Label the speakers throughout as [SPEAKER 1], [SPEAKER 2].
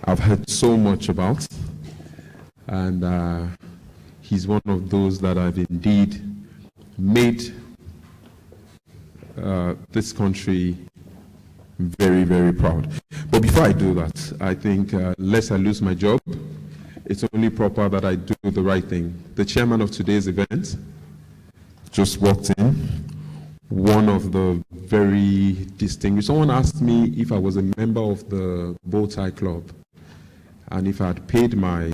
[SPEAKER 1] I've heard so much about, and he's one of those that have indeed made this country very, very proud. But before I do that, I think lest I lose my job, it's only proper that I do the right thing. The chairman of today's event just walked in, one of the very distinguished. Someone asked me if I was a member of the Bowtie Club and if I had paid my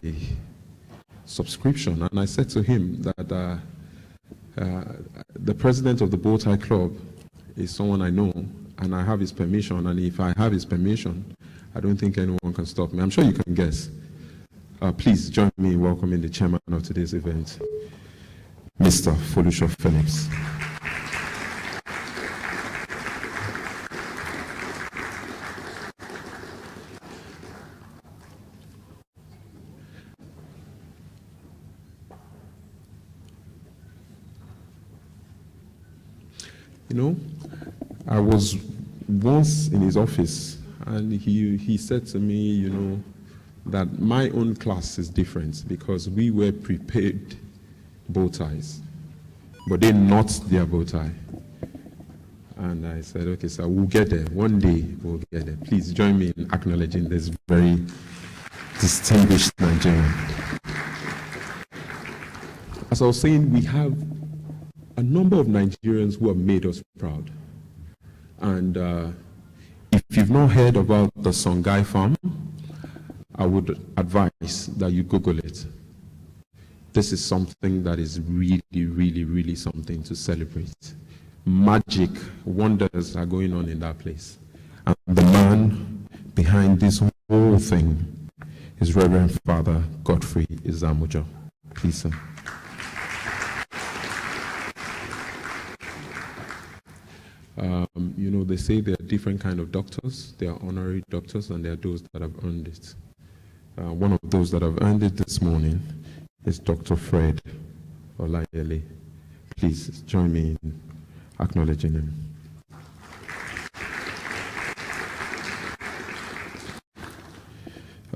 [SPEAKER 1] subscription. And I said to him that the president of the Bowtie Club is someone I know, and I have his permission, and if I have his permission, I don't think anyone can stop me. I'm sure you can guess. Please join me in welcoming the chairman of today's event, Mr. Foluso Phillips. You know, I was once in his office, and he said to me, you know, that my own class is different because we wear prepaid bow ties, but they not their bow tie. And I said, okay, sir, we'll get there. One day we'll get there. Please join me in acknowledging this very distinguished Nigerian. As I was saying, we have a number of Nigerians who have made us proud. And if you've not heard about the Songhai farm, I would advise that you Google it. This is something that is really, really, really something to celebrate. Magic, wonders are going on in that place. And the man behind this whole thing is Reverend Father Godfrey Nzamujo. Please, sir. You know, they say there are different kind of doctors. There are honorary doctors, and there are those that have earned it. One of those that have earned it this morning is Dr. Fred Olayele. Please join me in acknowledging him.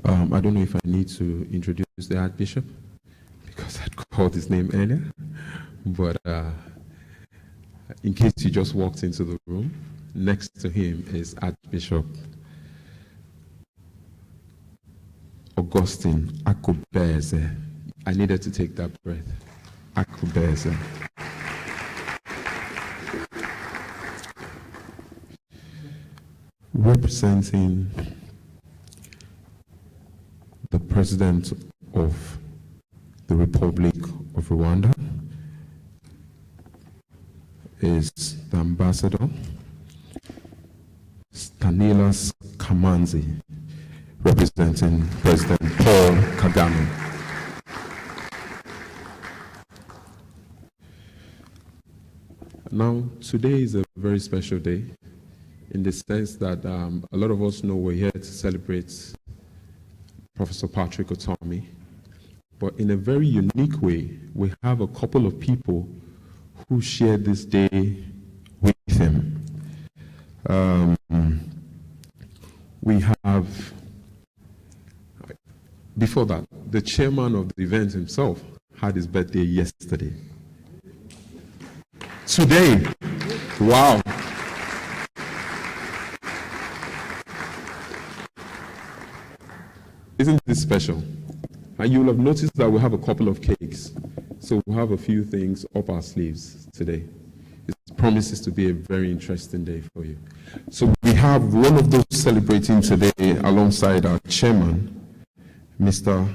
[SPEAKER 1] I don't know if I need to introduce the Archbishop because I'd called his name earlier, but in case you just walked into the room, next to him is Archbishop Augustine Akubeze. I needed to take that breath. Akubeze. Representing the President of the Republic of Rwanda is the Ambassador Stanislas Kamanzi, representing President Paul Kagame. Now, today is a very special day in the sense that a lot of us know we're here to celebrate Professor Patrick Utomi, but in a very unique way, we have a couple of people who share this day with him. We have, before that, the chairman of the event himself had his birthday yesterday. Today, wow. Isn't this special? And you will have noticed that we have a couple of cakes. So we'll have a few things up our sleeves today. It promises to be a very interesting day for you. So we have one of those celebrating today alongside our chairman, Mr.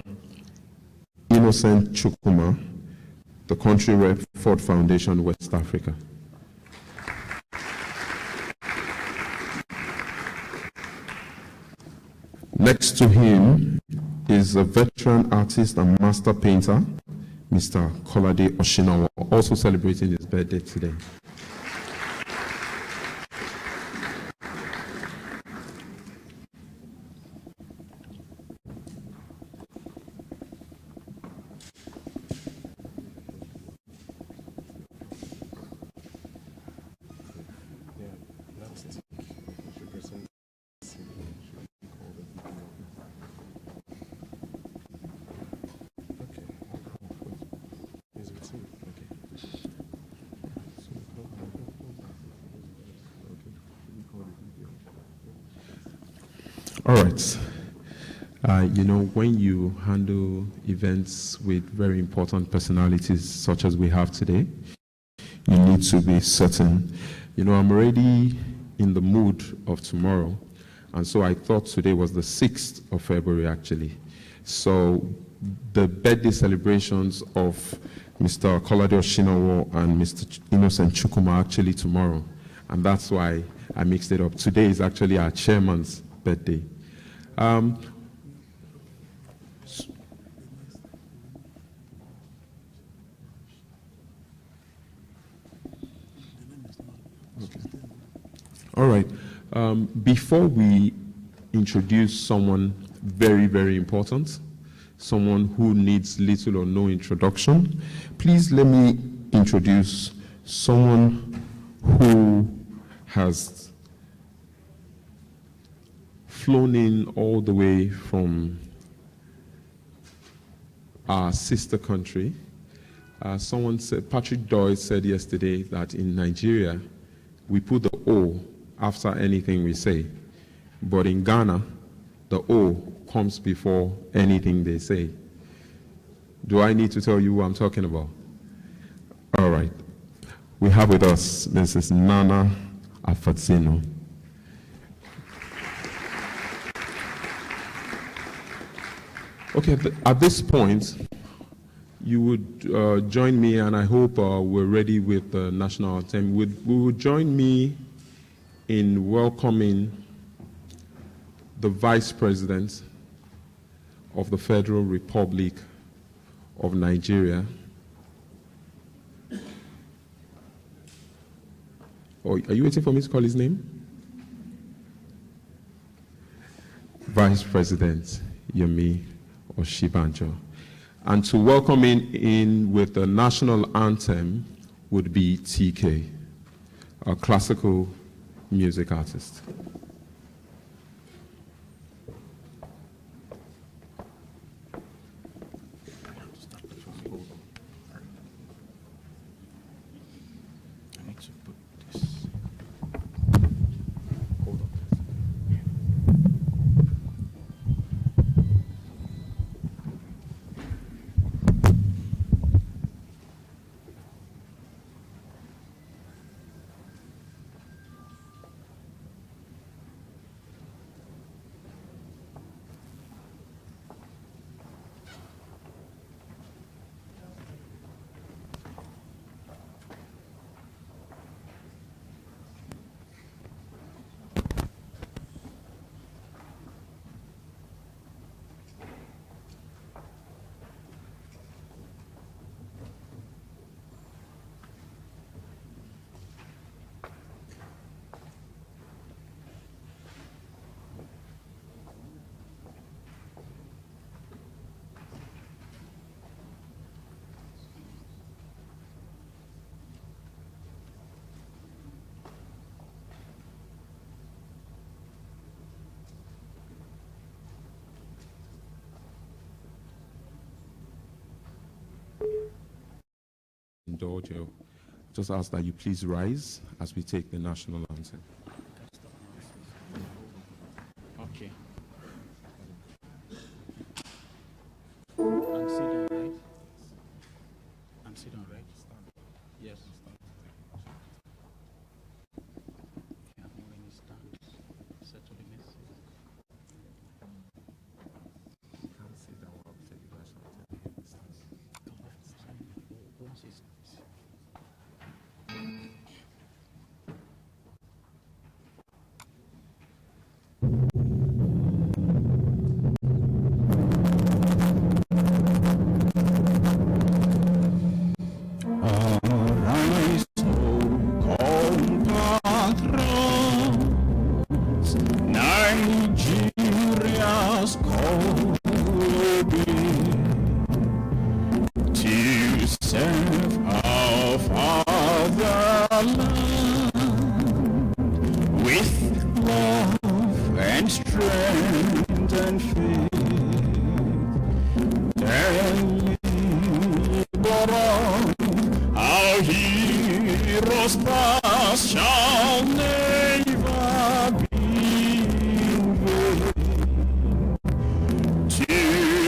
[SPEAKER 1] Innocent Chukuma, the country rep, Ford Foundation, West Africa. Next to him is a veteran artist and master painter, Mr. Kolade Oshinawa, also celebrating his birthday today. All right. When you handle events with very important personalities such as we have today, you need to be certain. I'm already in the mood of tomorrow, and so I thought today was the 6th of February, actually. So the birthday celebrations of Mr. Kolade Oshinawo and Mr. Innocent Chukuma are actually tomorrow, and that's why I mixed it up. Today is actually our chairman's birthday. All right. Before we introduce someone very, very important, someone who needs little or no introduction, please let me introduce someone who has flown in all the way from our sister country. Someone said, Patrick Doyle said yesterday that in Nigeria, we put the O after anything we say. But in Ghana, the O comes before anything they say. Do I need to tell you who I'm talking about? All right. We have with us Mrs. Nana Afadzinu. Okay, at this point, you would join me, and I hope we're ready with the national anthem. We would join me in welcoming the Vice President of the Federal Republic of Nigeria. Oh, are you waiting for me to call his name? Vice President Yemi Osinbajo. And to welcome in with the national anthem would be TK, a classical music artist. Indulge you. Just ask that you please rise as we take the national anthem.
[SPEAKER 2] Okay. And sit down, right? And sit down, right? Yes. Yeah, when you stand, settle the message.
[SPEAKER 1] Can't sit down while we take the national anthem.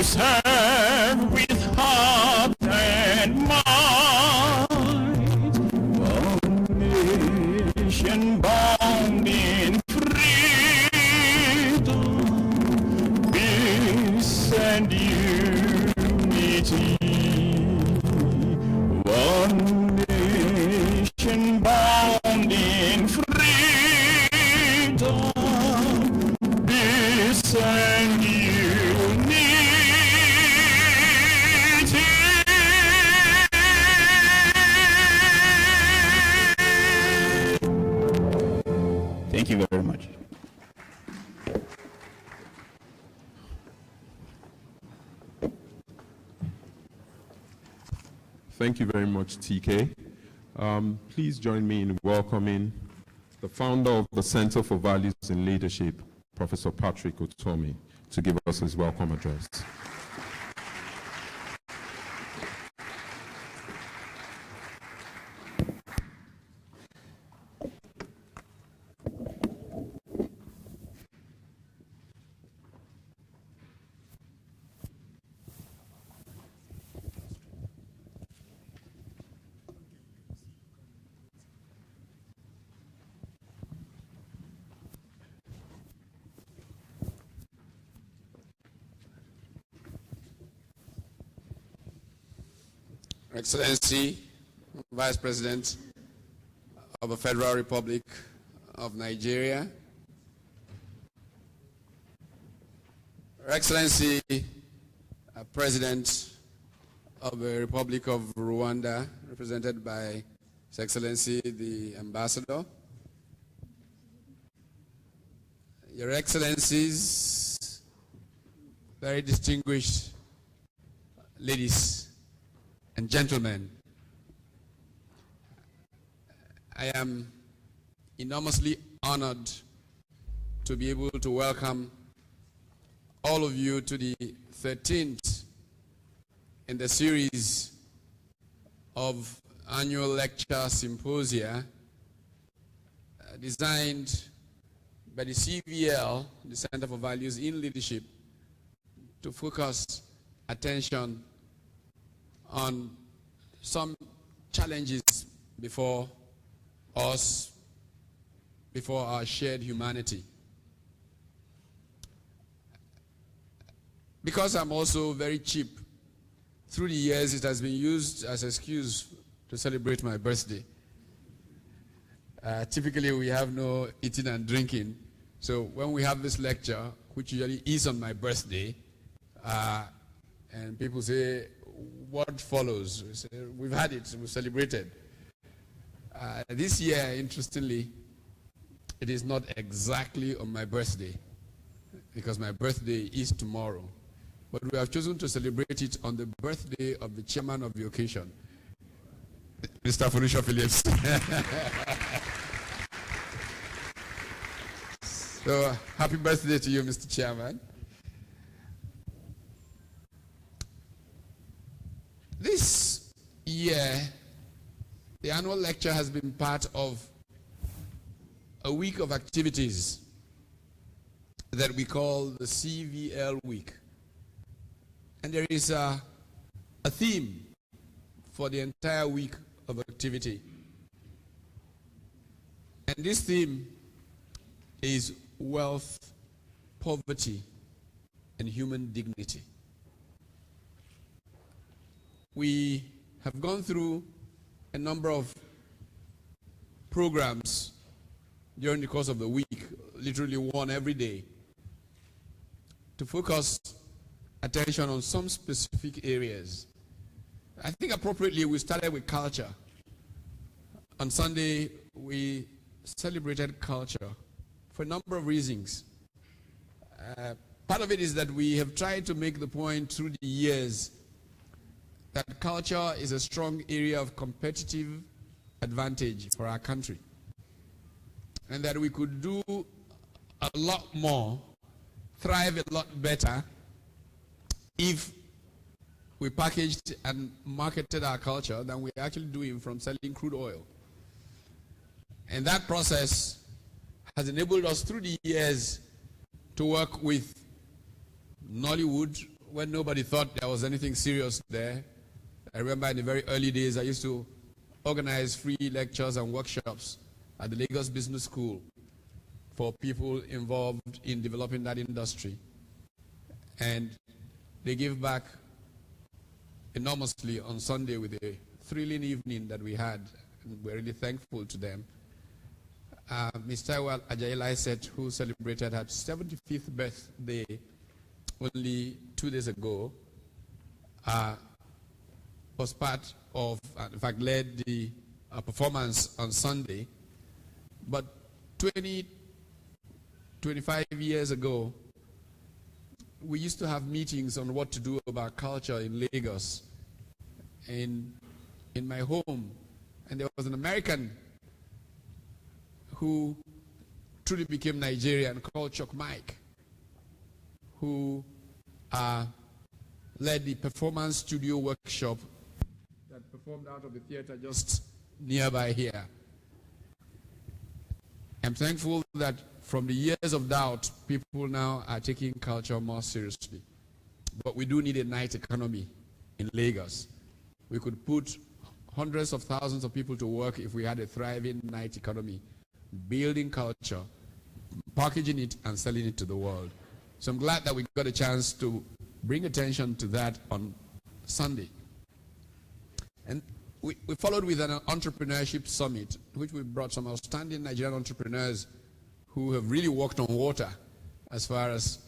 [SPEAKER 3] serve with heart and mind. One nation bound in freedom, peace and unity. One nation bound in freedom, peace and unity. Thank you very much.
[SPEAKER 1] Thank you very much, TK. Please join me in welcoming the founder of the Center for Values in Leadership, Professor Patrick Utomi, to give us his welcome address.
[SPEAKER 4] Excellency, Vice President of the Federal Republic of Nigeria, Excellency, President of the Republic of Rwanda, represented by His Excellency the Ambassador, Your Excellencies, very distinguished ladies and gentlemen, I am enormously honored to be able to welcome all of you to the 13th in the series of annual lecture symposia designed by the CVL, the Center for Values in Leadership, to focus attention on some challenges before us, before our shared humanity. Because I'm also very cheap, through the years it has been used as an excuse to celebrate my birthday. Typically we have no eating and drinking, so when we have this lecture, which usually is on my birthday, and people say, what follows? We say, we've had it, we've celebrated. This year, interestingly, it is not exactly on my birthday, because my birthday is tomorrow. But we have chosen to celebrate it on the birthday of the chairman of the occasion, Mr. Foluso Phillips. So, happy birthday to you, Mr. Chairman. This year, the annual lecture has been part of a week of activities that we call the CVL Week. And there is a theme for the entire week of activity. And this theme is wealth, poverty, and human dignity. We have gone through a number of programs during the course of the week, literally one every day, to focus attention on some specific areas. I think appropriately we started with culture. On Sunday, we celebrated culture for a number of reasons. Part of it is that we have tried to make the point through the years that culture is a strong area of competitive advantage for our country, and that we could do a lot more, thrive a lot better, if we packaged and marketed our culture than we're actually doing from selling crude oil. And that process has enabled us through the years to work with Nollywood, when nobody thought there was anything serious there. I remember in the very early days, I used to organize free lectures and workshops at the Lagos Business School for people involved in developing that industry. And they give back enormously on Sunday with a thrilling evening that we had. And we're really thankful to them. Mr. Ajayi said, who celebrated her 75th birthday only 2 days ago, was part of, in fact, led the performance on Sunday. But 25 years ago, we used to have meetings on what to do about culture in Lagos, in my home. And there was an American who truly became Nigerian called Chuck Mike, who led the performance studio workshop that performed out of the theater just nearby here. I'm thankful that from the years of doubt, people now are taking culture more seriously. But we do need a night economy in Lagos. We could put hundreds of thousands of people to work if we had a thriving night economy, building culture, packaging it, and selling it to the world. So I'm glad that we got a chance to bring attention to that on Sunday. And we followed with an entrepreneurship summit, which we brought some outstanding Nigerian entrepreneurs who have really walked on water as far as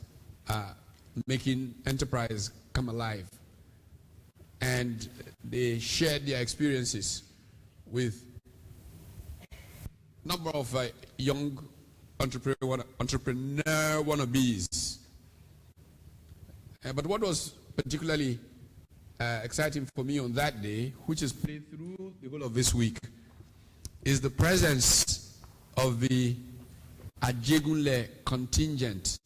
[SPEAKER 4] making enterprise come alive. And they shared their experiences with a number of young entrepreneur wannabes. But what was particularly exciting for me on that day, which is played through the whole of this week, is the presence of the Ajegunle contingent.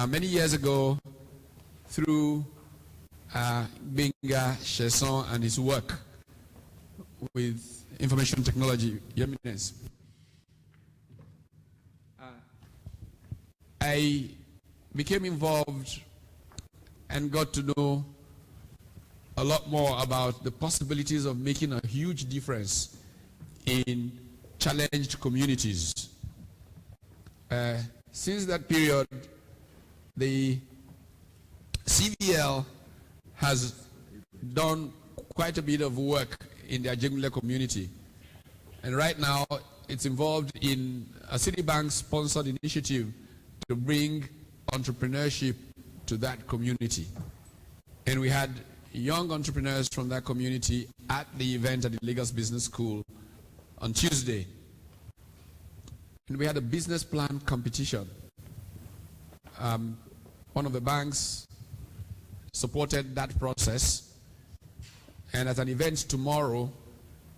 [SPEAKER 4] Many years ago, through Benga Chesson and his work with information technology, Yemi, I became involved and got to know a lot more about the possibilities of making a huge difference in challenged communities. Since that period, the CVL has done quite a bit of work in the Ajegunle community. And right now, it's involved in a Citibank-sponsored initiative to bring entrepreneurship to that community. And we had young entrepreneurs from that community at the event at the Lagos Business School on Tuesday. And we had a business plan competition. One of the banks supported that process. And at an event tomorrow,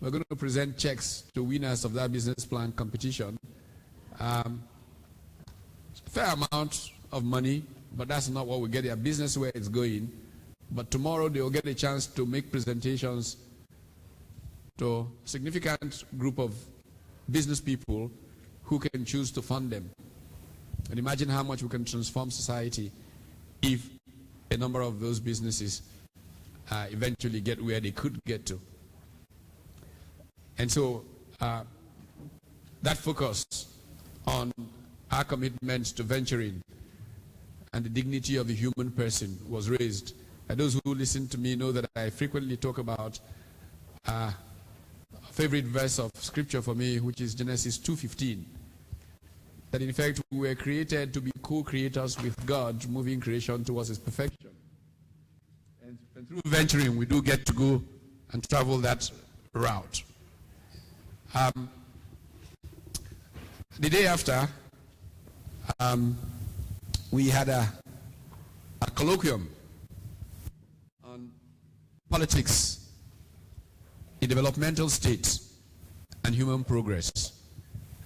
[SPEAKER 4] we're going to present checks to winners of that business plan competition. Fair amount of money, but that's not what we get their business where it's going. But tomorrow they will get a chance to make presentations to a significant group of business people who can choose to fund them. And imagine how much we can transform society if a number of those businesses eventually get where they could get to. And so that focus on our commitment to venturing and the dignity of the human person was raised. And those who listen to me know that I frequently talk about a favorite verse of scripture for me, which is Genesis 2:15. That in fact we were created to be co-creators with God, moving creation towards its perfection. And through venturing, we do get to go and travel that route. The day after, we had a colloquium on politics in developmental states and human progress.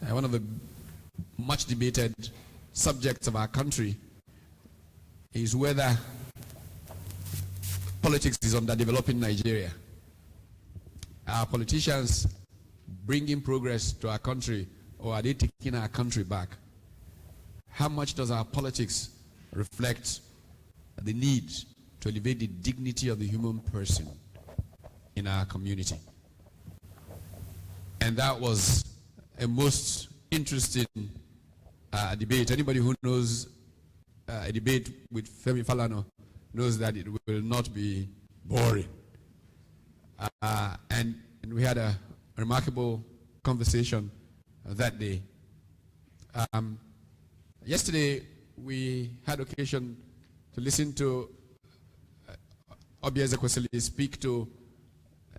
[SPEAKER 4] One of the much debated subjects of our country is whether politics is underdeveloped in Nigeria. Are politicians bringing progress to our country, or are they taking our country back? How much does our politics reflect the need to elevate the dignity of the human person in our community. And that was a most interesting debate. Anybody who knows a debate with Femi Falana knows that it will not be boring. And we had a remarkable conversation that day. Yesterday, we had occasion to listen to Excellency speak to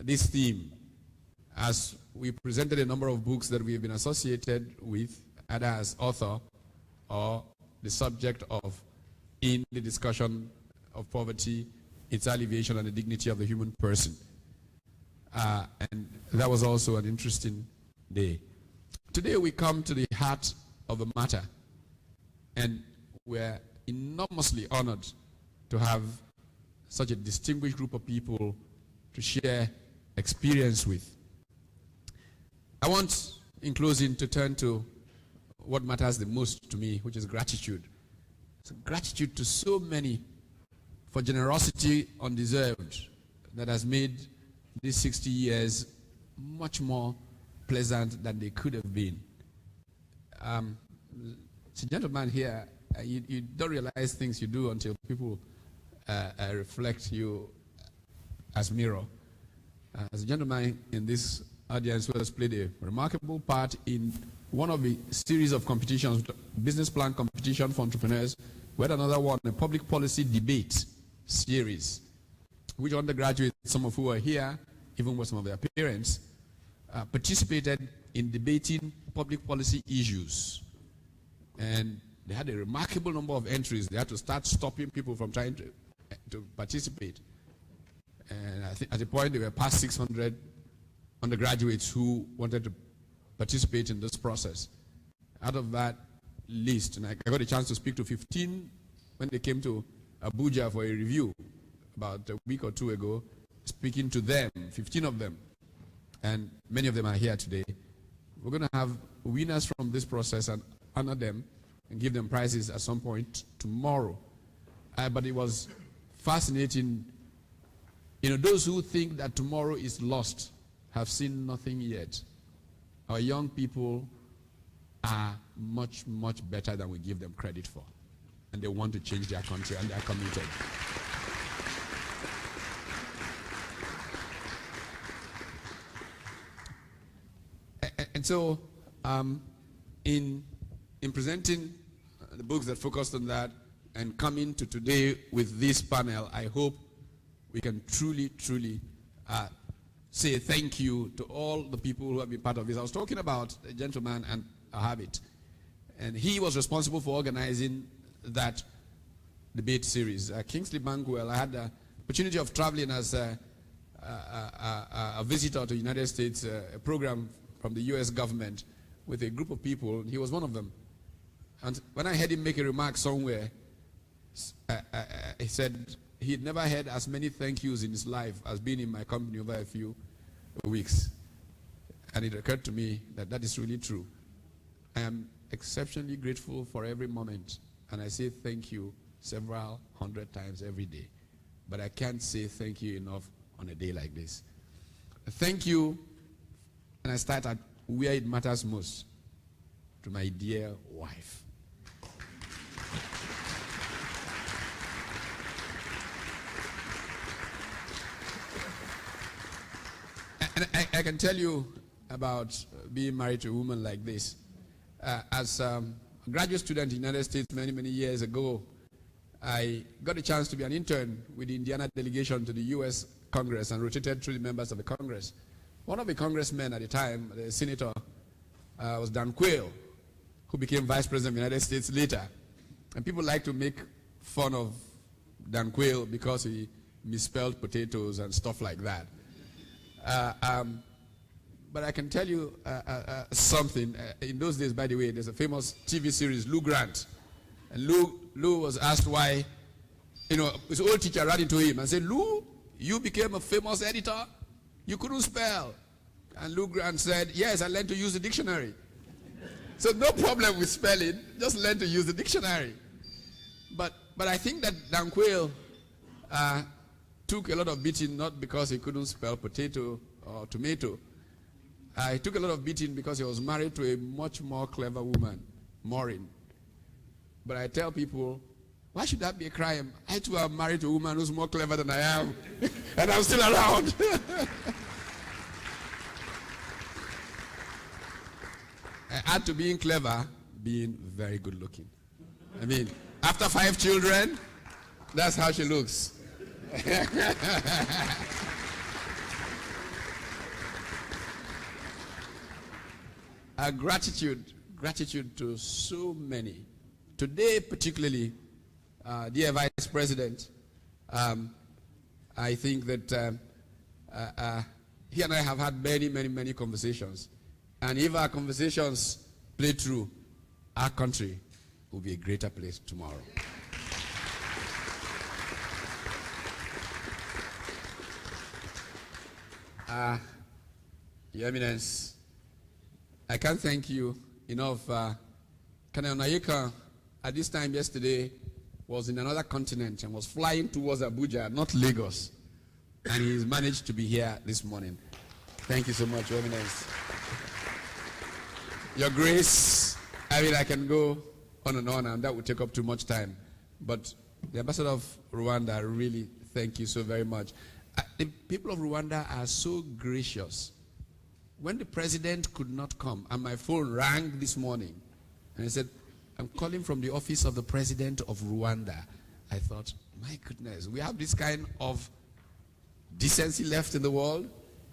[SPEAKER 4] this theme as we presented a number of books that we have been associated with, either as author or the subject of in the discussion of poverty, its alleviation, and the dignity of the human person. And that was also an interesting day. Today we come to the heart of the matter, and we're enormously honored to have such a distinguished group of people to share experience with. I want, in closing, to turn to what matters the most to me, which is gratitude. So gratitude to so many for generosity undeserved that has made these 60 years much more pleasant than they could have been. It's a gentleman here, you don't realize things you do until people reflect you as mirror. As a gentleman in this audience who has played a remarkable part in one of the series of competitions, business plan competition for entrepreneurs, we had another one, a public policy debate series, which undergraduates, some of who are here, even with some of their parents, participated in debating public policy issues. And they had a remarkable number of entries. They had to start stopping people from trying to participate. And I think at the point there were past 600 undergraduates who wanted to participate in this process. Out of that list, and I got a chance to speak to 15 when they came to Abuja for a review about a week or two ago, speaking to them, 15 of them, and many of them are here today. We're going to have winners from this process and honor them and give them prizes at some point tomorrow. But it was fascinating. You know, those who think that tomorrow is lost have seen nothing yet. Our young people are much, much better than we give them credit for. And they want to change their country, and they are committed. And so, in presenting the books that focused on that and coming to today with this panel, I hope we can truly, truly say thank you to all the people who have been part of this. I was talking about a gentleman and a habit, and he was responsible for organizing that debate series. Kingsley Bankwell, I had the opportunity of traveling as a visitor to the United States, a program from the US government with a group of people. He was one of them. And when I heard him make a remark somewhere, he said he had never heard as many thank yous in his life as being in my company over a few weeks. And it occurred to me that that is really true. I am exceptionally grateful for every moment, and I say thank you several hundred times every day. But I can't say thank you enough on a day like this. Thank you, and I start at where it matters most, to my dear wife. And I can tell you about being married to a woman like this. As a graduate student in the United States many, many years ago, I got a chance to be an intern with the Indiana delegation to the U.S. Congress and rotated through the members of the Congress. One of the congressmen at the time, the senator, was Dan Quayle, who became vice president of the United States later. And people like to make fun of Dan Quayle because he misspelled potatoes and stuff like that. But I can tell you something. In those days, by the way, there's a famous TV series, Lou Grant. And Lou was asked why, you know, his old teacher ran into him and said, Lou, you became a famous editor? You couldn't spell. And Lou Grant said, yes, I learned to use the dictionary. So no problem with spelling, just learn to use the dictionary. But But I think that Danquil took a lot of beating not because he couldn't spell potato or tomato. He took a lot of beating because he was married to a much more clever woman, Maureen. But I tell people, why should that be a crime? I too am married to a woman who's more clever than I am, and I'm still around. Add to being clever, being very good looking. I mean, after 5 children, that's how she looks. Gratitude to so many. Today, particularly, dear Vice President, I think that he and I have had many conversations. And if our conversations play through, our country will be a greater place tomorrow. Your Eminence, I can't thank you enough. Colonel Onikan, at this time yesterday, was in another continent and was flying towards Abuja, not Lagos. And he's managed to be here this morning. Thank you so much, Your Eminence. Your Grace, I mean, I can go on, and that would take up too much time. But the Ambassador of Rwanda, really, thank you so very much. The people of Rwanda are so gracious. When the president could not come, and my phone rang this morning, and I said, I'm calling from the office of the president of Rwanda. I thought, my goodness, we have this kind of decency left in the world,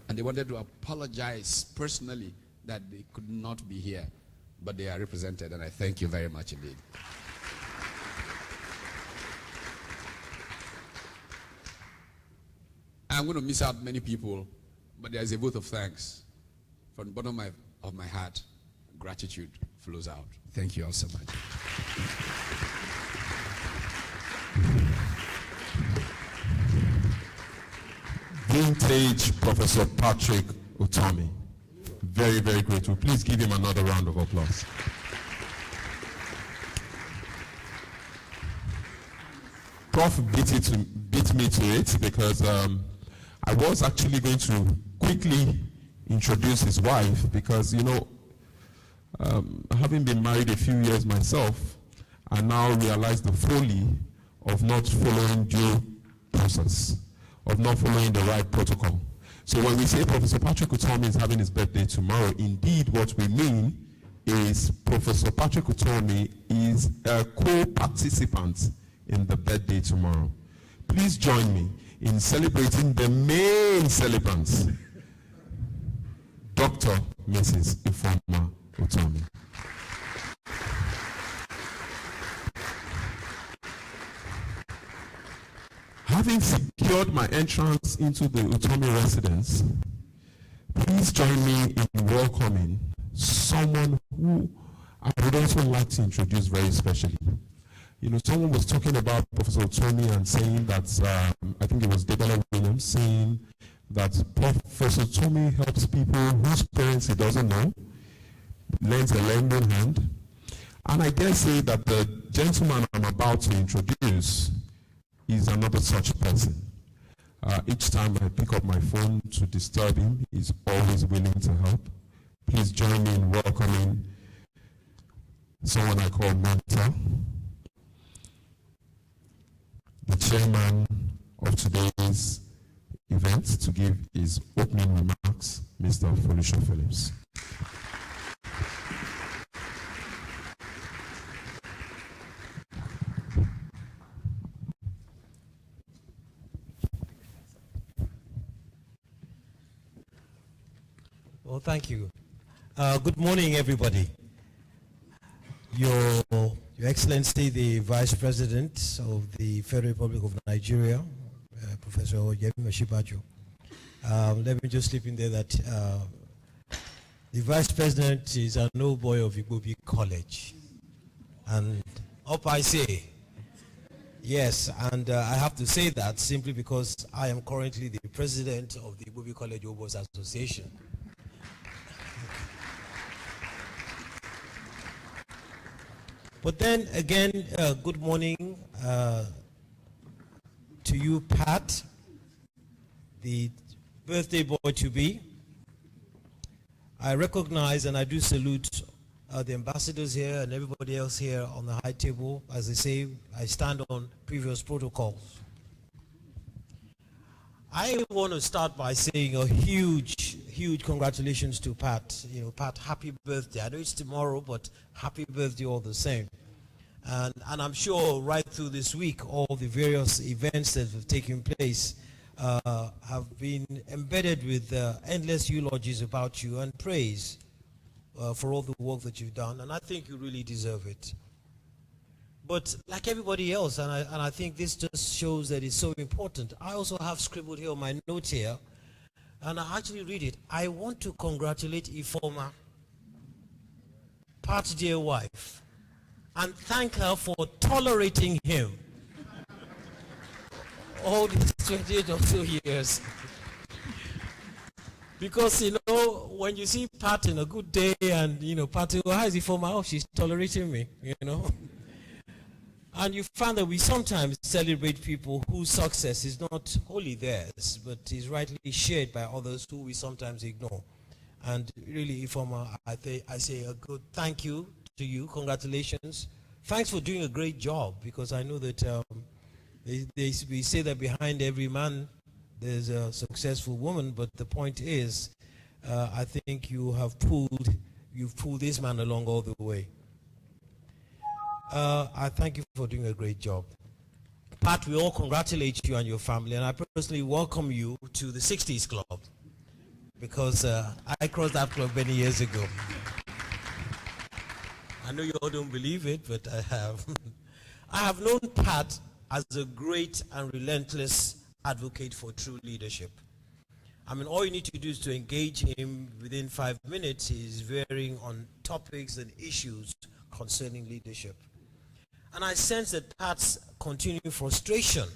[SPEAKER 4] and they wanted to apologize personally that they could not be here, but they are represented, and I thank you very much indeed. I'm going to miss out many people, but there is a vote of thanks from the bottom of my heart. Gratitude flows out. Thank you all so much.
[SPEAKER 1] Vintage Professor Patrick Utomi. Very, very grateful. Please give him another round of applause. Prof beat me to it because I was actually going to quickly introduce his wife because, you know, having been married a few years myself, I now realize the folly of not following due process, of not following the right protocol. So when we say Professor Patrick Utomi is having his birthday tomorrow, indeed what we mean is Professor Patrick Utomi is a co-participant in the birthday tomorrow. Please join me in celebrating the main celebrants, Dr. Mrs. Ifeoma Utomi. Having secured my entrance into the Utomi residence, please join me in welcoming someone who I would also like to introduce very specially. You know, someone was talking about Professor Utomi and saying that, I think it was Debella Williams, saying that Professor Utomi helps people whose parents he doesn't know, lends a lending hand. And I dare say that the gentleman I'm about to introduce is another such person. Each time I pick up my phone to disturb him, he's always willing to help. Please join me in welcoming someone I call Mentor, the chairman of today's event, to give his opening remarks, Mr. Foluso Phillips.
[SPEAKER 5] Well, thank you. Good morning, everybody. Your Excellency, the Vice President of the Federal Republic of Nigeria, Professor Yemi Osinbajo. Let me just slip in there that the Vice President is an old boy of Igbobi College. And up I say, yes, and I have to say that simply because I am currently the President of the Igbobi College Obos Association. But then again, good morning, To you, Pat, the birthday boy to be, I recognize and I do salute the ambassadors here and everybody else here on the high table. As I say, I stand on previous protocols. I want to start by saying a huge congratulations to Pat. You know, Pat, happy birthday. I know it's tomorrow, but happy birthday all the same. And I'm sure right through this week, all the various events that have taken place have been embedded with endless eulogies about you and praise for all the work that you've done. And I think you really deserve it. But like everybody else, and I think this just shows that it's so important, I also have scribbled here on my note here, and I actually read it. I want to congratulate Ifoma, Pat's dear wife, and thank her for tolerating him all these 28 or so years. Because, you know, when you see Pat in a good day and, you know, Pat, oh, how is Ifoma? Oh, she's tolerating me, you know. And you find that we sometimes celebrate people whose success is not wholly theirs, but is rightly shared by others who we sometimes ignore. And really, Ifoma, I say a good thank you to you. Congratulations. Thanks for doing a great job, because I know that we say that behind every man there's a successful woman, but the point is, I think you've pulled this man along all the way. I thank you for doing a great job. Pat, we all congratulate you and your family, and I personally welcome you to the 60s Club, because I crossed that club many years ago. I know you all don't believe it, but I have. I have known Pat as a great and relentless advocate for true leadership. I mean, all you need to do is to engage him within 5 minutes. He's varying on topics and issues concerning leadership. And I sense that Pat's continuing frustration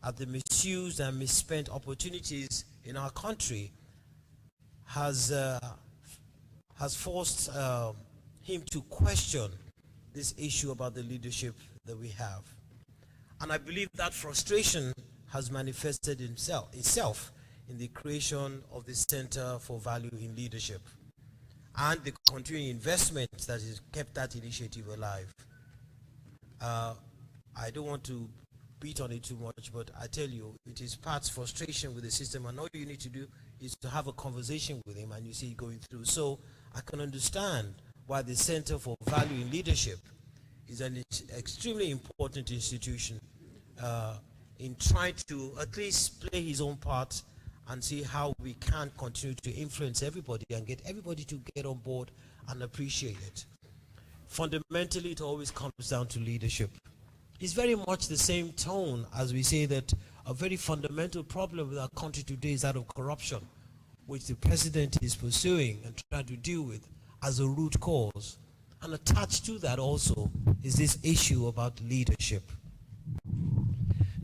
[SPEAKER 5] at the misused and misspent opportunities in our country has forced him to question this issue about the leadership that we have. And I believe that frustration has manifested itself in the creation of the Center for Value in Leadership and the continuing investment that has kept that initiative alive. I don't want to beat on it too much, but I tell you, it is Pat's frustration with the system, and all you need to do is to have a conversation with him, and you see it going through. So I can understand why the Center for Value in Leadership is an extremely important institution in trying to at least play his own part and see how we can continue to influence everybody and get everybody to get on board and appreciate it. Fundamentally, it always comes down to leadership. It's very much the same tone as we say that a very fundamental problem with our country today is that of corruption, which the president is pursuing and trying to deal with as a root cause. And attached to that also is this issue about leadership.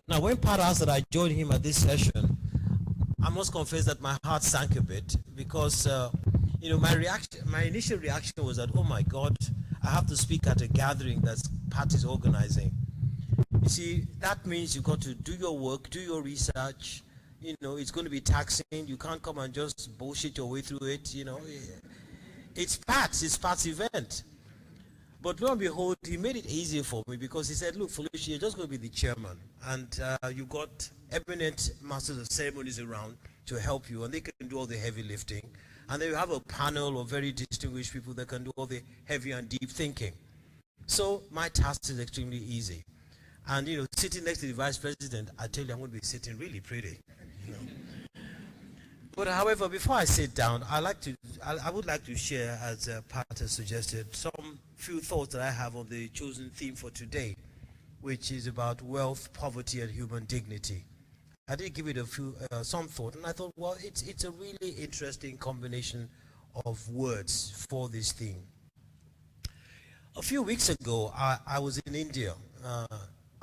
[SPEAKER 5] Now, when Pat asked that I join him at this session, I must confess that my heart sank a bit, because you know, my initial reaction was that, oh my God, I have to speak at a gathering that Pat is organizing. You see, that means you've got to do your work, do your research. You know, it's going to be taxing. You can't come and just bullshit your way through it. You know, it's Pat's event. But lo and behold, he made it easier for me, because he said, look, Foluso, you're just going to be the chairman, and you've got eminent masters of ceremonies around to help you, and they can do all the heavy lifting. And then you have a panel of very distinguished people that can do all the heavy and deep thinking. So my task is extremely easy. And, you know, sitting next to the vice president, I tell you, I'm going to be sitting really pretty. You know. But however, before I sit down, I would like to share, as Pat has suggested, some few thoughts that I have on the chosen theme for today, which is about wealth, poverty, and human dignity. I did give it some thought, and I thought, well, it's a really interesting combination of words for this theme. A few weeks ago, I was in India,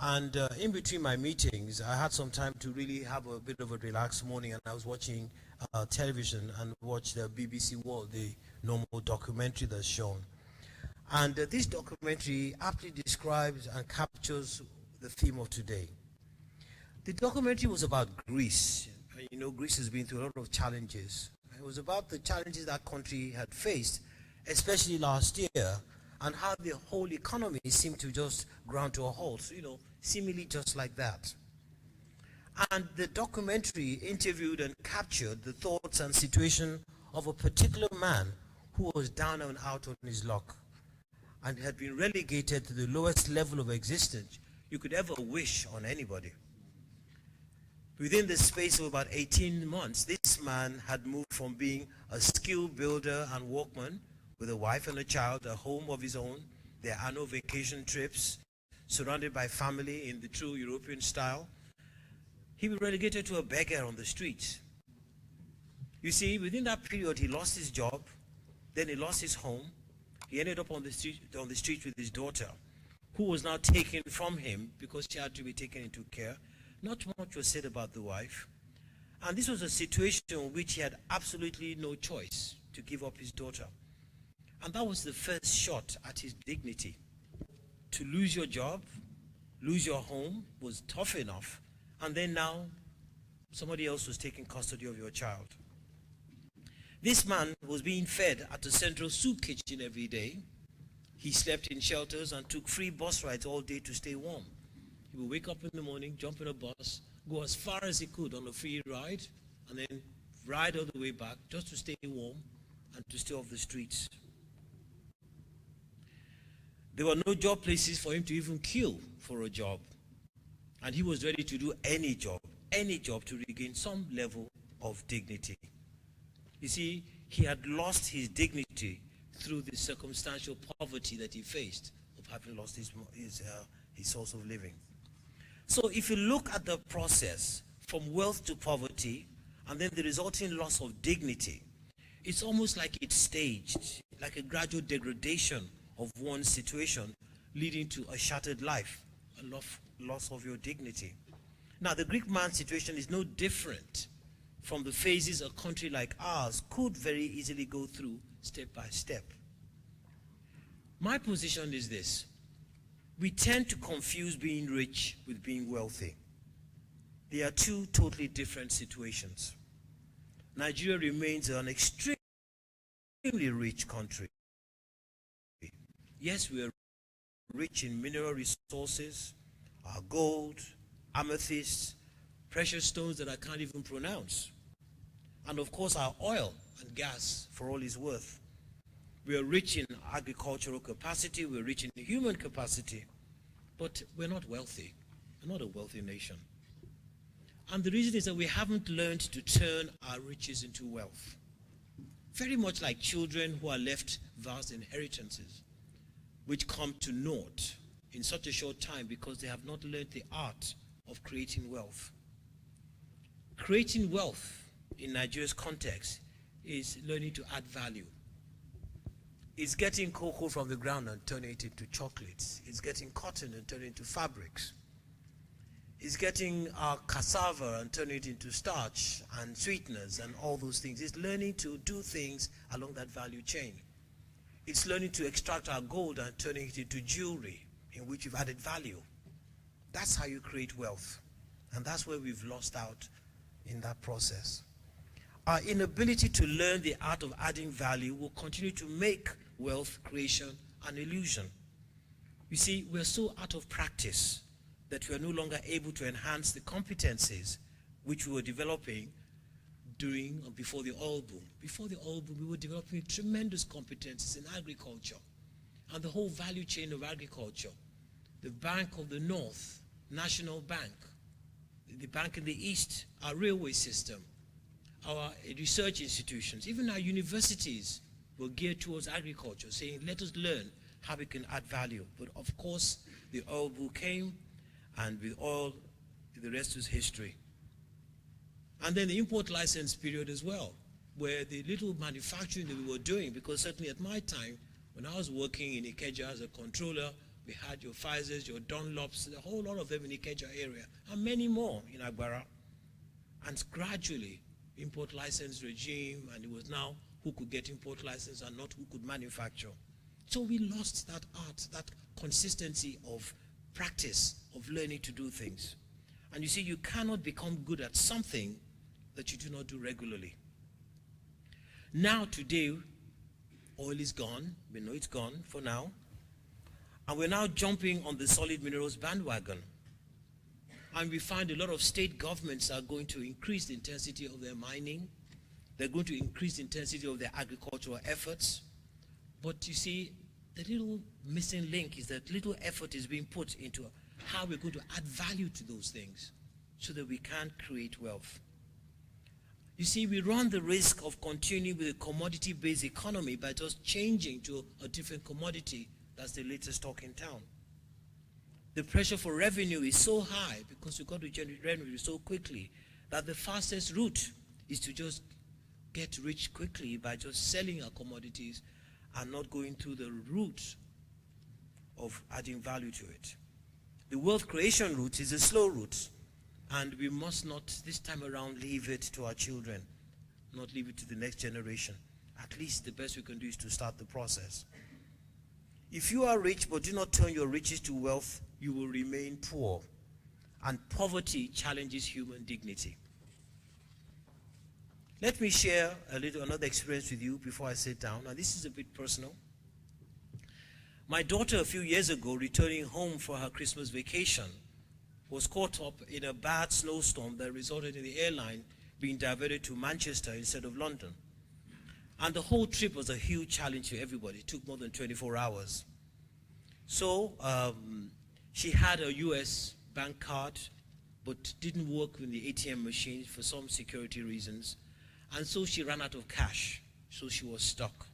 [SPEAKER 5] and in between my meetings, I had some time to really have a bit of a relaxed morning, and I was watching television and watched the BBC World, the normal documentary that's shown. And this documentary aptly describes and captures the theme of today. The documentary was about Greece. You know, Greece has been through a lot of challenges. It was about the challenges that country had faced, especially last year, and how the whole economy seemed to just ground to a halt, you know, seemingly just like that. And the documentary interviewed and captured the thoughts and situation of a particular man who was down and out on his luck and had been relegated to the lowest level of existence you could ever wish on anybody. Within the space of about 18 months, this man had moved from being a skill builder and workman with a wife and a child, a home of his own, their annual vacation trips, surrounded by family in the true European style. He was relegated to a beggar on the streets. You see, within that period, he lost his job, then he lost his home. He ended up on the street with his daughter, who was now taken from him because she had to be taken into care. Not much was said about the wife. And this was a situation in which he had absolutely no choice to give up his daughter. And that was the first shot at his dignity. To lose your job, lose your home was tough enough. And then now, somebody else was taking custody of your child. This man was being fed at a central soup kitchen every day. He slept in shelters and took free bus rides all day to stay warm. He would wake up in the morning, jump in a bus, go as far as he could on a free ride, and then ride all the way back just to stay warm and to stay off the streets. There were no job places for him to even queue for a job. And he was ready to do any job to regain some level of dignity. You see, he had lost his dignity through the circumstantial poverty that he faced of having lost his source of living. So if you look at the process from wealth to poverty and then the resulting loss of dignity, it's almost like it's staged, like a gradual degradation of one's situation leading to a shattered life, a loss of your dignity. Now, the Greek man's situation is no different from the phases a country like ours could very easily go through step by step. My position is this. We tend to confuse being rich with being wealthy. They are two totally different situations. Nigeria remains an extremely rich country. Yes, we are rich in mineral resources, our gold, amethysts, precious stones that I can't even pronounce. And of course our oil and gas for all it's worth. We are rich in agricultural capacity, we're rich in human capacity, but we're not wealthy. We're not a wealthy nation. And the reason is that we haven't learned to turn our riches into wealth. Very much like children who are left vast inheritances, which come to naught in such a short time because they have not learned the art of creating wealth. Creating wealth in Nigeria's context is learning to add value. It's getting cocoa from the ground and turning it into chocolates. It's getting cotton and turning it into fabrics. It's getting our cassava and turning it into starch and sweeteners and all those things. It's learning to do things along that value chain. It's learning to extract our gold and turning it into jewelry in which you've added value. That's how you create wealth. And that's where we've lost out in that process. Our inability to learn the art of adding value will continue to make wealth creation an illusion. You see, we're so out of practice that we are no longer able to enhance the competencies which we were developing during or before the oil boom. Before the oil boom, we were developing tremendous competencies in agriculture and the whole value chain of agriculture. The Bank of the North, National Bank, the Bank in the East, our railway system, our research institutions, even our universities were geared towards agriculture, saying, let us learn how we can add value. But of course, the oil boom came, and with oil, the rest is history. And then the import license period as well, where the little manufacturing that we were doing, because certainly at my time, when I was working in Ikeja as a controller, we had your Pfizers, your Dunlops, a whole lot of them in Ikeja area, and many more in Agbara. And gradually, import license regime, and it was now who could get import license and not who could manufacture. So we lost that art, that consistency of practice of learning to do things. And you see, you cannot become good at something that you do not do regularly. Now, today, oil is gone. We know it's gone for now. And we're now jumping on the solid minerals bandwagon. And we find a lot of state governments are going to increase the intensity of their mining. They're going to increase the intensity of their agricultural efforts. But you see, the little missing link is that little effort is being put into how we're going to add value to those things so that we can create wealth. You see, we run the risk of continuing with a commodity-based economy by just changing to a different commodity. That's the latest talk in town. The pressure for revenue is so high because we've got to generate revenue so quickly that the fastest route is to just get rich quickly by just selling our commodities and not going through the route of adding value to it. The wealth creation route is a slow route, and we must not this time around leave it to our children, not leave it to the next generation. At least the best we can do is to start the process. If you are rich but do not turn your riches to wealth, you will remain poor, and poverty challenges human dignity. Let me share another experience with you before I sit down, and this is a bit personal. My daughter, a few years ago, returning home for her Christmas vacation, was caught up in a bad snowstorm that resulted in the airline being diverted to Manchester instead of London. And the whole trip was a huge challenge for everybody. It took more than 24 hours. So she had a US bank card, but didn't work with the ATM machine for some security reasons. And so she ran out of cash. So she was stuck.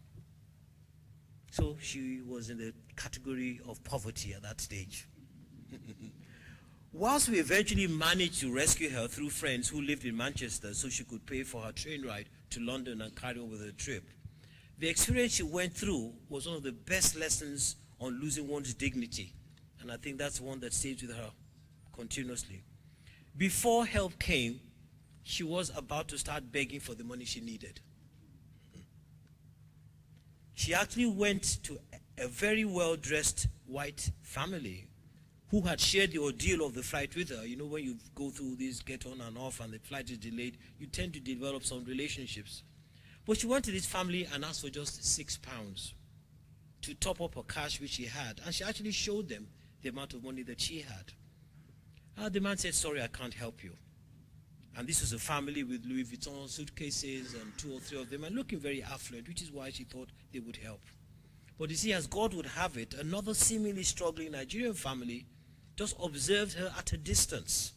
[SPEAKER 5] So she was in the category of poverty at that stage. Whilst we eventually managed to rescue her through friends who lived in Manchester so she could pay for her train ride to London and carry on with her trip, the experience she went through was one of the best lessons on losing one's dignity. And I think that's one that stays with her continuously. Before help came, she was about to start begging for the money she needed. She actually went to a very well-dressed white family who had shared the ordeal of the flight with her. You know, when you go through this get on and off and the flight is delayed, you tend to develop some relationships. But she went to this family and asked for just £6 to top up her cash which she had. And she actually showed them the amount of money that she had. The man said, "Sorry, I can't help you." And this was a family with Louis Vuitton suitcases and 2 or 3 of them, and looking very affluent, which is why she thought they would help. But you see, as God would have it, another seemingly struggling Nigerian family just observed her at a distance.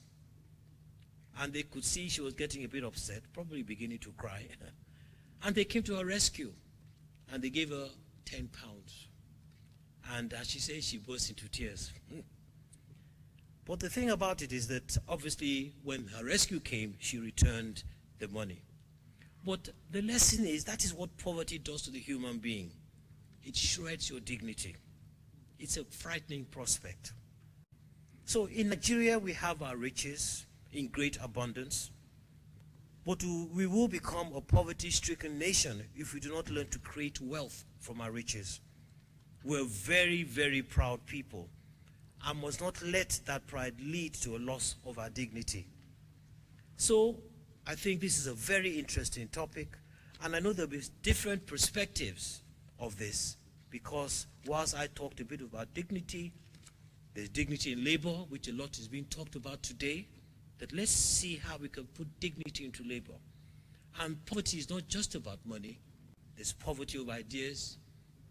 [SPEAKER 5] And they could see she was getting a bit upset, probably beginning to cry. And they came to her rescue, and they gave her £10. And as she says, she burst into tears. But the thing about it is that obviously when her rescue came, she returned the money. But the lesson is that is what poverty does to the human being. It shreds your dignity. It's a frightening prospect. So in Nigeria, we have our riches in great abundance. But we will become a poverty-stricken nation if we do not learn to create wealth from our riches. We're very, very proud people. I must not let that pride lead to a loss of our dignity. So I think this is a very interesting topic, and I know there'll be different perspectives of this, because whilst I talked a bit about dignity, there's dignity in labor, which a lot is being talked about today, that let's see how we can put dignity into labor. And poverty is not just about money. There's poverty of ideas,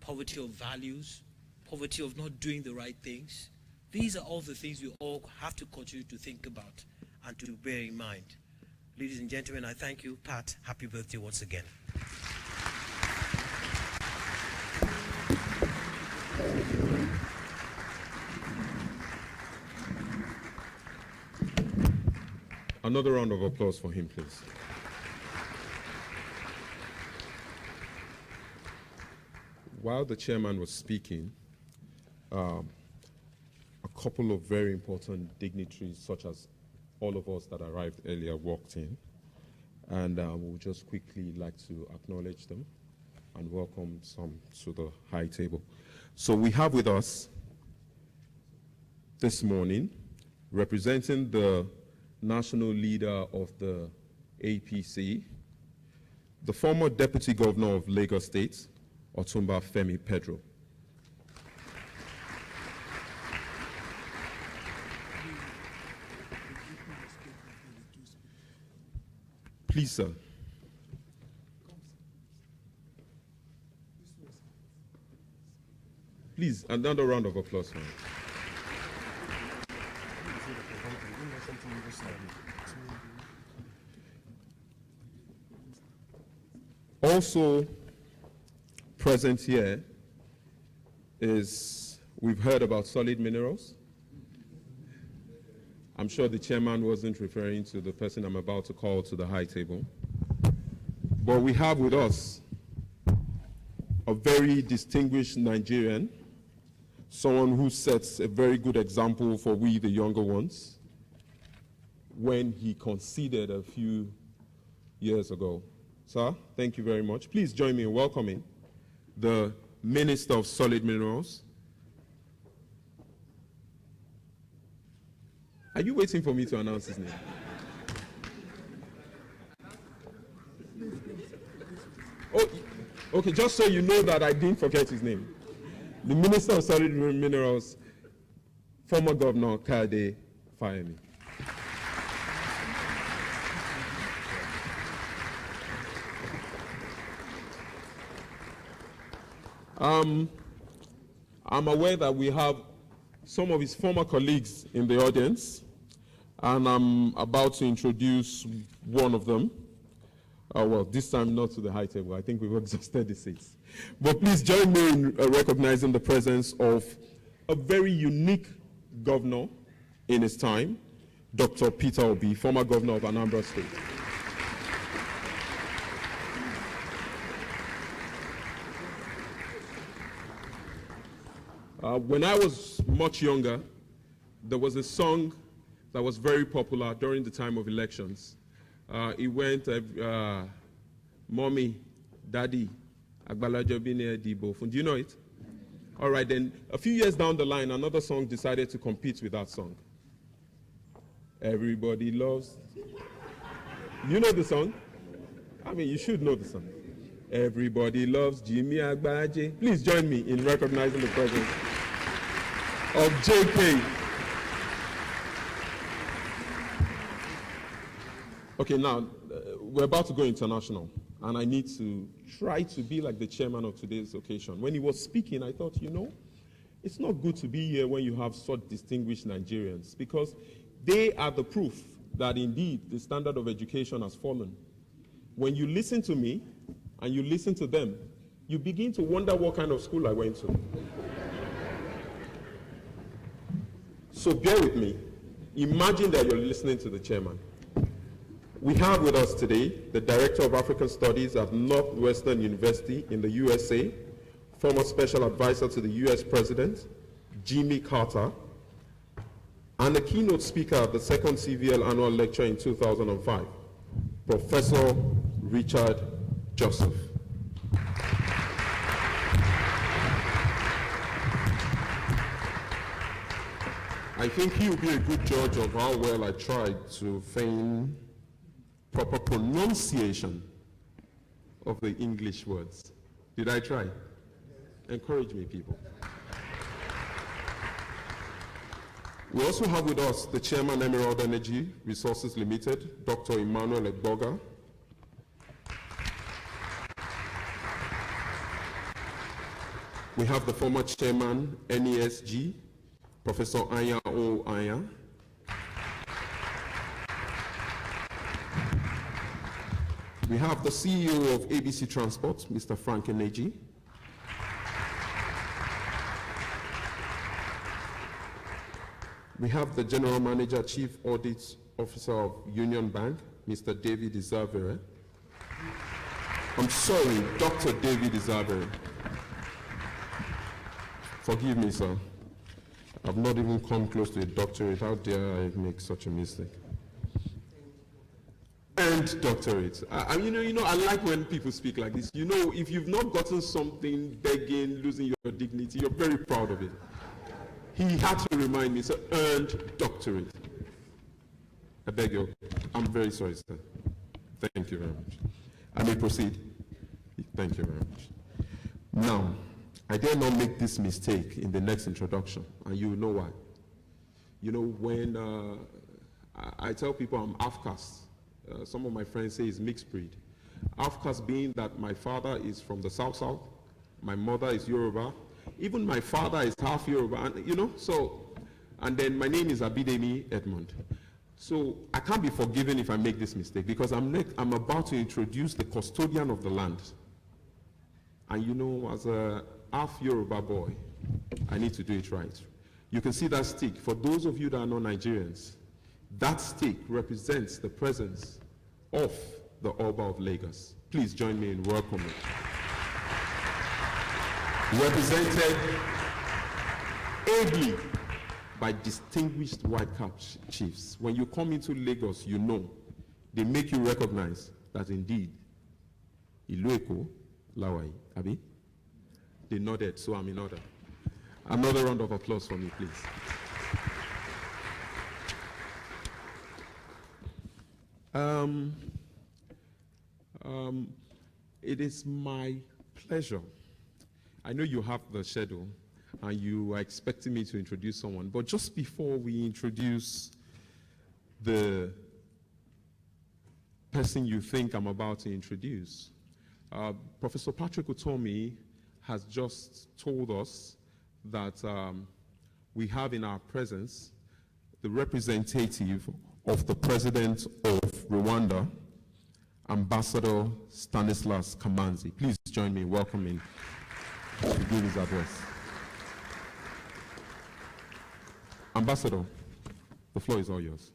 [SPEAKER 5] poverty of values, poverty of not doing the right things. These are all the things we all have to continue to think about and to bear in mind. Ladies and gentlemen, I thank you. Pat, happy birthday once again.
[SPEAKER 1] Another round of applause for him, please. While the chairman was speaking, a couple of very important dignitaries, such as all of us that arrived earlier, walked in. And we'll just quickly like to acknowledge them and welcome some to the high table. So we have with us this morning, representing the national leader of the APC, the former Deputy Governor of Lagos State, Otumba Femi Pedro. Please, sir. Please, another round of applause for him. Also present here is, we've heard about solid minerals. I'm sure the chairman wasn't referring to the person I'm about to call to the high table. But we have with us a very distinguished Nigerian, someone who sets a very good example for we, the younger ones, when he conceded a few years ago. Sir, thank you very much. Please join me in welcoming the Minister of Solid Minerals. Are you waiting for me to announce his name? Oh, okay, just so you know that I didn't forget his name. The Minister of Solid Minerals, former Governor Kade Fayemi. I'm aware that we have some of his former colleagues in the audience, and I'm about to introduce one of them. Well, this time not to the high table. I think we've exhausted the seats. But please join me in recognizing the presence of a very unique governor in his time, Dr. Peter Obi, former governor of Anambra State. When I was much younger, there was a song that was very popular during the time of elections. It went, Mommy, Daddy, Agbalajo Bine Dibo. Do you know it? All right, then a few years down the line, another song decided to compete with that song. Everybody loves. You know the song? I mean, you should know the song. Everybody loves Jimmy Agbaje. Please join me in recognizing the presence of JK. Okay, now, we're about to go international, and I need to try to be like the chairman of today's occasion. When he was speaking, I thought, you know, it's not good to be here when you have such distinguished Nigerians, because they are the proof that indeed the standard of education has fallen. When you listen to me, and you listen to them, you begin to wonder what kind of school I went to. So bear with me. Imagine that you're listening to the chairman. We have with us today the Director of African Studies at Northwestern University in the USA, former Special Advisor to the US President, Jimmy Carter, and the keynote speaker at the second CVL annual lecture in 2005, Professor Richard Joseph. I think he will be a good judge of how well I tried to feign proper pronunciation of the English words. Did I try? Encourage me, people. We also have with us the Chairman, Emerald Energy Resources Limited, Dr. Emmanuel Egboga. We have the former Chairman, NESG, Professor Anya O. Anya. We have the CEO of ABC Transport, Mr. Frank Eneji. We have the General Manager, Chief Audit Officer of Union Bank, Mr. David Izavere. I'm sorry, Dr. David Izavere. Forgive me, sir. I've not even come close to a doctorate. How dare I make such a mistake? And doctorate. You know, I like when people speak like this. You know, if you've not gotten something, begging, losing your dignity, you're very proud of it. he had to remind me, so earned doctorate. I beg you, I'm very sorry, sir. Thank you very much. I may proceed. Thank you very much. Now, I dare not make this mistake in the next introduction, and you know why. You know, when I tell people I'm half-caste, some of my friends say it's mixed breed. Half-caste being that my father is from the South, my mother is Yoruba, even my father is half Yoruba, and, you know, so, and then my name is Abidemi Edmond. So I can't be forgiven if I make this mistake, because I'm about to introduce the custodian of the land. And you know, as a half Yoruba boy, I need to do it right. You can see that stick. For those of you that are not Nigerians, that stick represents the presence of the Oba of Lagos. Please join me in welcoming. Represented ably by distinguished white cap chiefs. When you come into Lagos, you know, they make you recognize that indeed, Ilueko, Lawai, Abi, they nodded, so I'm in order. Another round of applause for me, please. It is my pleasure. I know you have the schedule, and you are expecting me to introduce someone, but just before we introduce the person you think I'm about to introduce, Professor Patrick Utomi has just told us that we have in our presence the representative of the President of Rwanda, Ambassador Stanislas Kamanzi. Please join me in welcoming to give his address. Ambassador, the floor is all yours.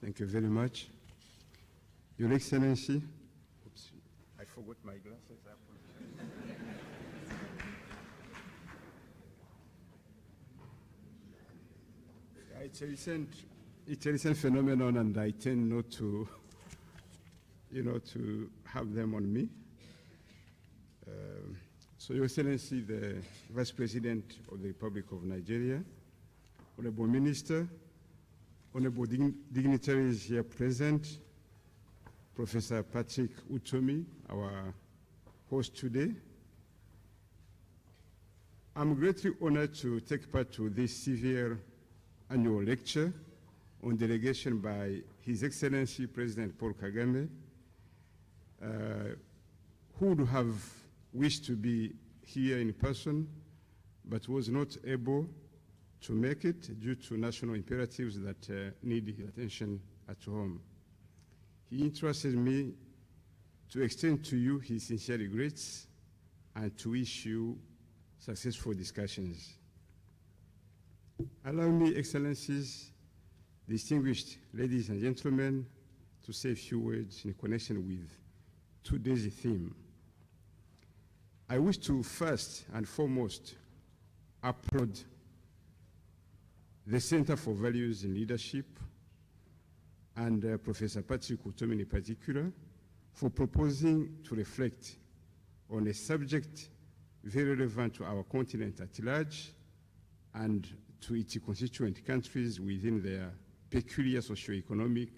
[SPEAKER 6] Thank you very much. Your Excellency, oops, I forgot my glasses. It's a recent phenomenon, and I tend not to, to have them on me. So, Your Excellency, the Vice President of the Republic of Nigeria, Honorable Minister, honorable dignitaries here present, Professor Patrick Utomi, our host today. I'm greatly honored to take part to this severe annual lecture on delegation by His Excellency President Paul Kagame, who would have wished to be here in person, but was not able to make it due to national imperatives that need attention at home. He entrusted me to extend to you his sincere regrets and to wish you successful discussions. Allow me, Excellencies, distinguished ladies and gentlemen, to say a few words in connection with today's theme. I wish to first and foremost applaud the Center for Values in Leadership and Professor Patrick Utomi in particular for proposing to reflect on a subject very relevant to our continent at large and to its constituent countries within their peculiar socio-economic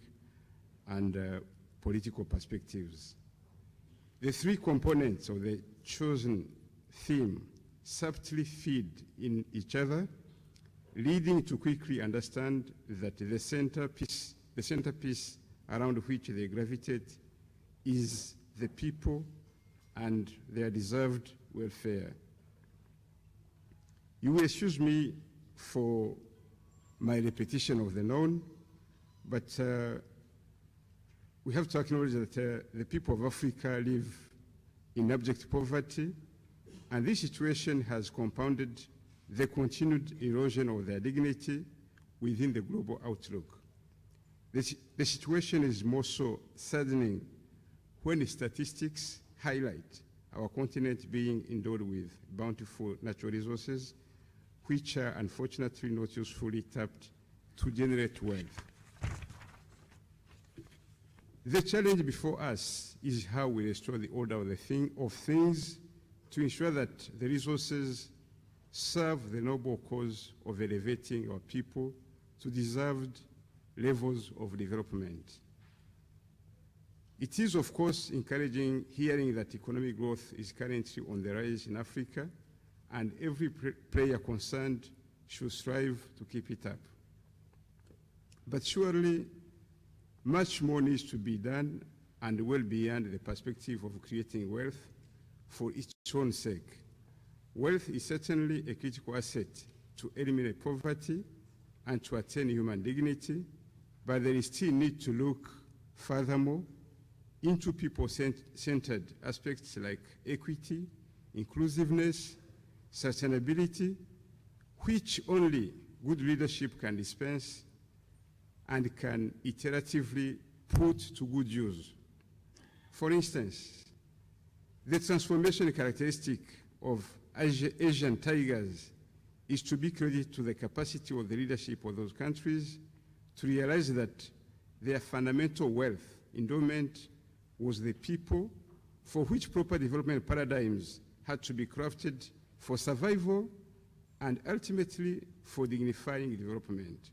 [SPEAKER 6] and political perspectives. The three components of the chosen theme subtly feed in each other, leading to quickly understand that the centerpiece around which they gravitate is the people and their deserved welfare. You will excuse me for my repetition of the known, but we have to acknowledge that the people of Africa live in abject poverty, and this situation has compounded the continued erosion of their dignity within the global outlook. The situation is more so saddening when the statistics highlight our continent being endowed with bountiful natural resources, which are unfortunately not usefully tapped to generate wealth. The challenge before us is how we restore the order of things to ensure that the resources serve the noble cause of elevating our people to deserved levels of development. It is, of course, encouraging hearing that economic growth is currently on the rise in Africa, and every player concerned should strive to keep it up. But surely, much more needs to be done, and well beyond the perspective of creating wealth for its own sake. Wealth is certainly a critical asset to eliminate poverty and to attain human dignity, but there is still need to look furthermore into people-centered aspects like equity, inclusiveness, sustainability, which only good leadership can dispense and can iteratively put to good use. For instance, the transformation characteristic of Asian tigers is to be credited to the capacity of the leadership of those countries to realize that their fundamental wealth, endowment, was the people, for which proper development paradigms had to be crafted for survival and ultimately for dignifying development.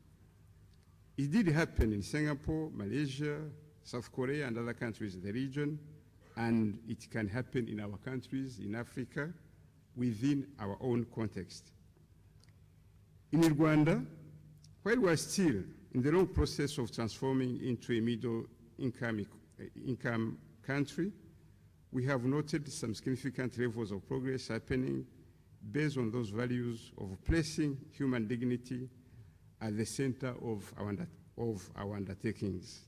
[SPEAKER 6] It did happen in Singapore, Malaysia, South Korea, and other countries in the region, and it can happen in our countries in Africa within our own context. In Rwanda, while we are still in the long process of transforming into a middle-income country, we have noted some significant levels of progress happening based on those values of placing human dignity at the center of our undertakings.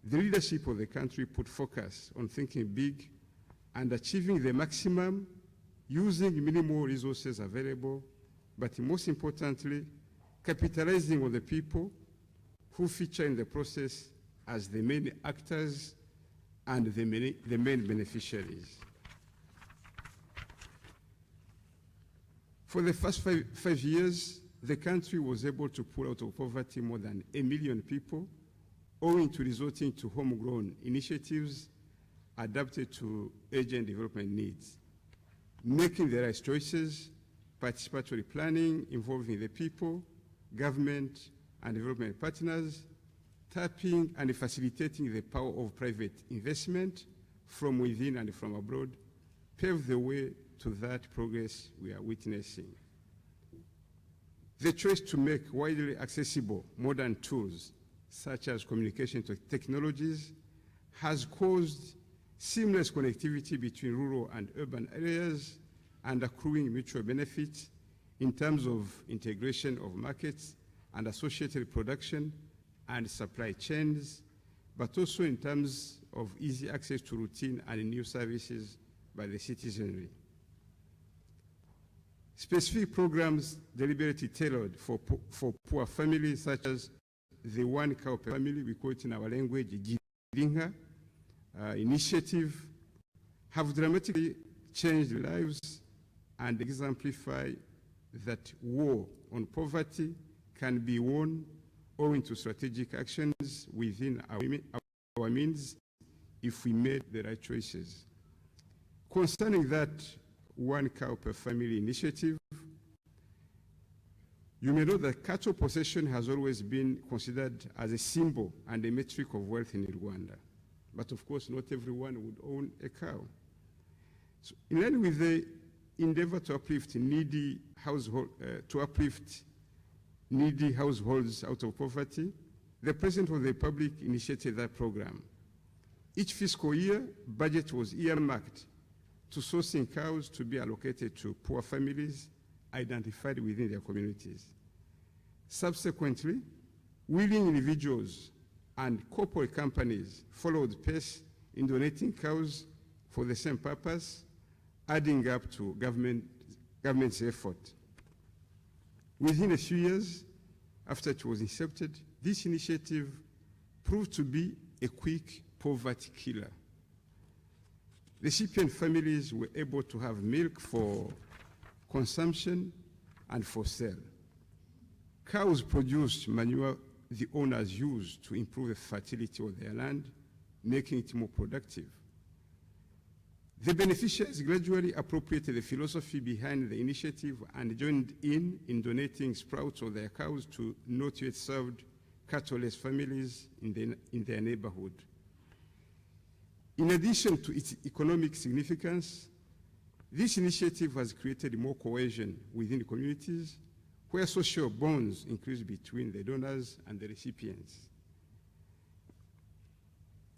[SPEAKER 6] The leadership of the country put focus on thinking big and achieving the maximum using minimal resources available, but most importantly, capitalizing on the people who feature in the process as the main actors and the main beneficiaries. For the first five years, the country was able to pull out of poverty more than 1 million people, owing to resorting to homegrown initiatives adapted to urgent development needs, making the right choices, participatory planning involving the people, government, and development partners, tapping and facilitating the power of private investment from within and from abroad, paved the way to that progress we are witnessing. The choice to make widely accessible modern tools, such as communication technologies, has caused seamless connectivity between rural and urban areas and accruing mutual benefits in terms of integration of markets and associated production and supply chains, but also in terms of easy access to routine and new services by the citizenry. Specific programs deliberately tailored for poor families, such as the one cow per family, we call it in our language, Girinka initiative, have dramatically changed lives and exemplify that war on poverty can be won owing to strategic actions within our means if we made the right choices. Concerning that one cow per family initiative, you may know that cattle possession has always been considered as a symbol and a metric of wealth in Rwanda. But of course, not everyone would own a cow. So in line with the endeavor to uplift needy households out of poverty, the President of the Republic initiated that program. Each fiscal year, budget was earmarked to sourcing cows to be allocated to poor families identified within their communities. Subsequently, willing individuals and corporate companies followed pace in donating cows for the same purpose, adding up to government's effort. Within a few years after it was incepted, this initiative proved to be a quick poverty killer. Recipient families were able to have milk for consumption and for sale. Cows produced manure the owners used to improve the fertility of their land, making it more productive. The beneficiaries gradually appropriated the philosophy behind the initiative and joined in donating sprouts of their cows to not yet served cattleless families in their neighborhood. In addition to its economic significance, this initiative has created more cohesion within the communities, where social bonds increase between the donors and the recipients.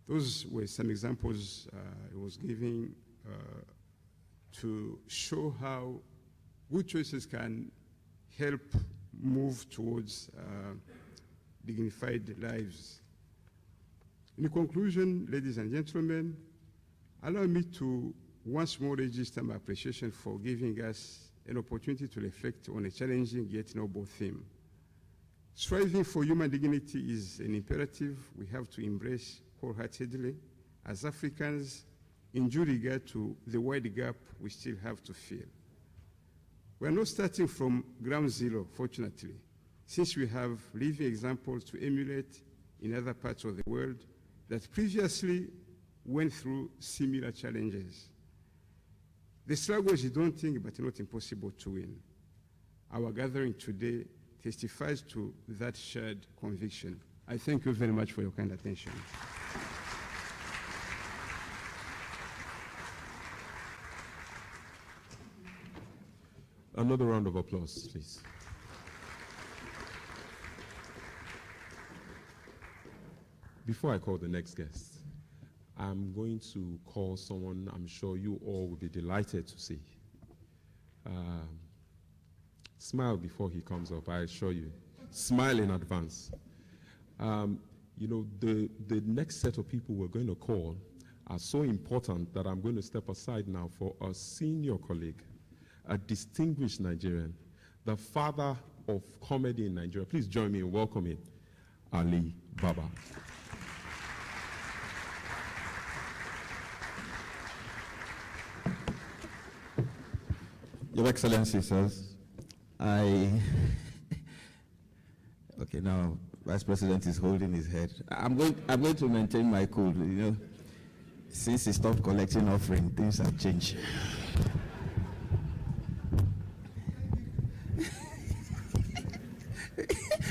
[SPEAKER 6] Those were some examples I was giving to show how good choices can help move towards dignified lives. In conclusion, ladies and gentlemen, allow me to once more register my appreciation for giving us an opportunity to reflect on a challenging yet noble theme. Striving for human dignity is an imperative we have to embrace wholeheartedly as Africans, in due regard to the wide gap we still have to fill. We are not starting from ground zero, fortunately, since we have living examples to emulate in other parts of the world that previously went through similar challenges. The struggle is daunting but not impossible to win. Our gathering today testifies to that shared conviction. I thank you very much for your kind attention.
[SPEAKER 1] Another round of applause, please. Before I call the next guest, I'm going to call someone I'm sure you all will be delighted to see. Smile before he comes up, I assure you. Smile in advance. You know, the next set of people we're going to call are so important that I'm going to step aside now for a senior colleague, a distinguished Nigerian, the father of comedy in Nigeria. Please join me in welcoming Ali Baba.
[SPEAKER 7] Your Excellency, sirs, okay, now Vice President is holding his head. I'm going to maintain my cool. You know, since he stopped collecting offering, things have changed.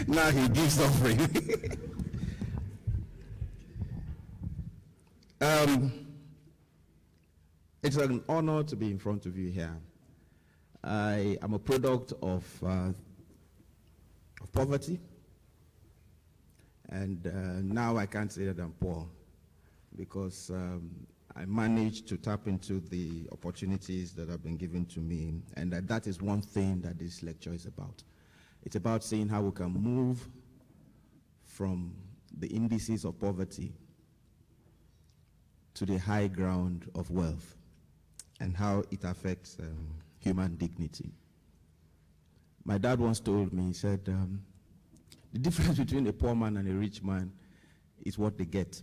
[SPEAKER 7] Now he gives offering. It's an honor to be in front of you here. I am a product of poverty, and now I can't say that I'm poor because I managed to tap into the opportunities that have been given to me, and that is one thing that this lecture is about. It's about seeing how we can move from the indices of poverty to the high ground of wealth and how it affects human dignity. My dad once told me, he said, the difference between a poor man and a rich man is what they get.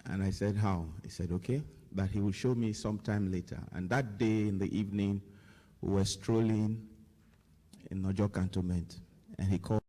[SPEAKER 7] And I said, how? He said, okay, that he will show me sometime later. And that day in the evening, we were strolling in Nojo Cantonment, and he called